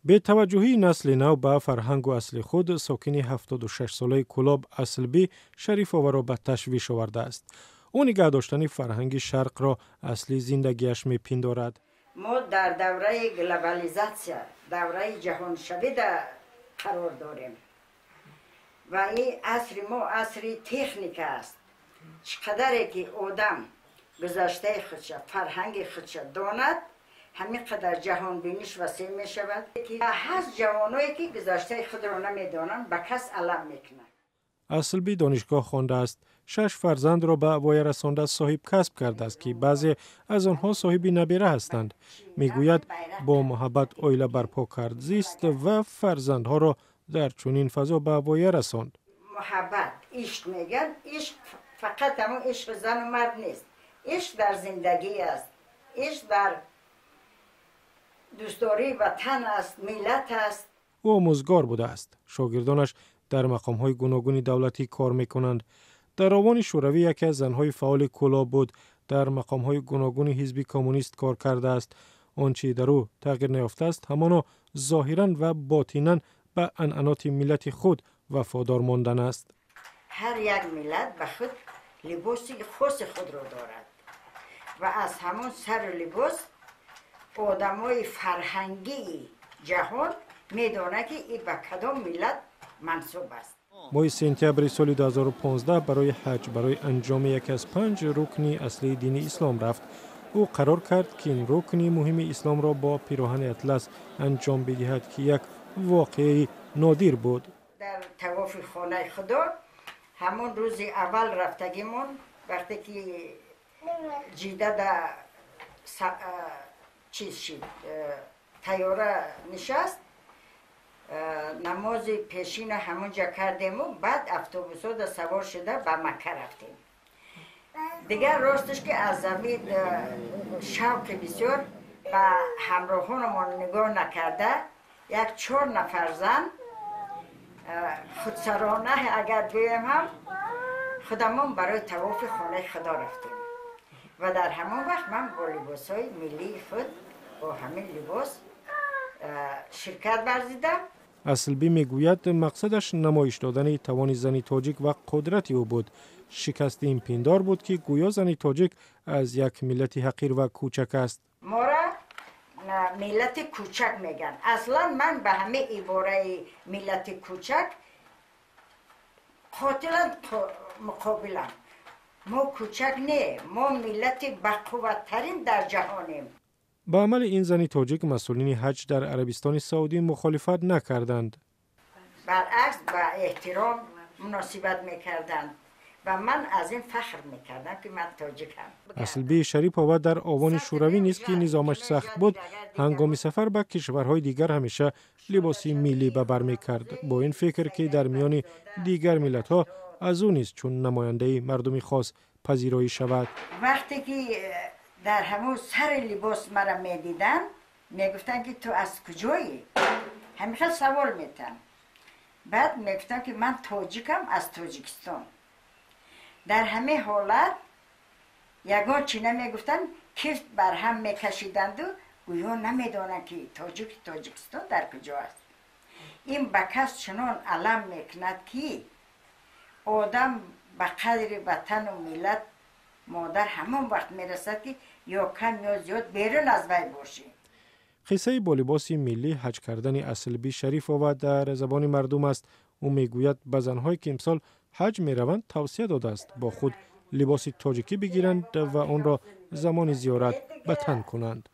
به توجهی نسل نو به فرهنگ و اصل خود، ساکن 76 ساله کلاب اصلبی شریف را به تشویش آورده است. او نگه داشتن فرهنگ شرق را اصلی زندگیش می‌پندارد. ما در دوره گلوبالیزاسیون، دوره جهان شویده قرار داریم و این عصر ما عصر تکنیک است. چقدر که آدم گذشته خودش، فرهنگ خودش داند، همین قدر جهان بینیش وسیع می شود. هست جوانایی که گذشته خود را نمیدانند به کس علم میکنند. اصلبی دانشگاه خوانده است. 6 فرزند را به وای رسانده صاحب کسب کرده است که بعضی از آنها صاحب نبیره هستند. میگوید با محبت عائله برپا کرد زیست و فرزندها را در چنین فضا به وای رساند. محبت، عشق میگن، عشق فقط همون عشق زن و مرد نیست. عشق در زندگی است. عشق در دوستداری وطن است، ملت است. او آموزگار بوده است. شاگردانش در مقام‌های گوناگون دولتی کار می‌کنند. در آوان شوروی یکی از زن‌های فعال کلاب بود. در مقام‌های گوناگون حزب کمونیست کار کرده است. آنچه در او تغییر نیافته است همانا ظاهراً و باطناً به عنعنات ملت خود وفادار ماندن است. هر یک ملت به خود لباسی خاص خود را دارد و از همون سر لباس آدمای فرهنگی جهان میدونه که این به کدام ملت منسوب است. ماه سپتامبر سال 2015 برای حج برای انجام یکی از 5 رکن اصلی دین اسلام رفت. او قرار کرد که این رکن مهم اسلام را با پیراهن اطلس انجام بدهد که یک واقعه نادر بود. در طواف خانه خدا همون روز اول رفتگیمون وقتی که جیده در تیاره نشست، نماز پیشین همونجا کردیم و بعد اتوبوس دا سوار شده به مکه رفتیم. دیگر راستش که از زمین شوق بسیار به همراهانمون نگاه نکرده، یک 4 نفر زن خودسرانه اگر دویم هم خودمون برای طواف خانه خدا رفتیم و در همون وقت من با لباسای ملی خود با همین لباس شرکت ورزیدم. اصلبی میگوید مقصدش نمایش دادن توان زن تاجیک و قدرت او بود. شکست این پندار بود که گویا زن تاجیک از یک ملت حقیر و کوچک است. ما را ملت کوچک میگن. اصلا من به همه عباره ملت کوچک قاطعا مقابلم. ما کوچک نه، ما ملت بقوت‌ترین در جهانیم. با عمل این زن تاجیک مسئولین حج در عربستان سعودی مخالفت نکردند. برعکس به احترام مناسبت میکردند و من از این فخر میکردم که من تاجیکم. اصلبی شریف آور در آوان شوروی نیست که نظامش سخت بود. هنگام سفر به کشورهای دیگر همیشه لباسی ملی به بر میکرد. با این فکر که در میان دیگر ملت‌ها از او نیست چون نماینده مردمی خاص پذیرایی شود. وقتی که در همون سر لباس مرا میدیدن میگفتن که تو از کجایی؟ همیشه سوال میتن. بعد میگفتن که من تاجیکم از تاجیکستان. در همه حالت یگان چی نمیگفتن کفت بر هم میکشیدند و گویا نمیدانند که تاجیکستان در کجا است. این به کس چنان علم میکند که آدم به قدر وطن و ملت مادر همون وقت میرسد که یا کم یا زیاد بیرون از وی باشه. قصه با لباس ملی حج کردن اصلبی شریف و در زبان مردم است. او میگوید به زن‌هایی که امسال حج میروند توصیه داده است با خود لباس تاجیکی بگیرند و آن را زمان زیارت به تن کنند.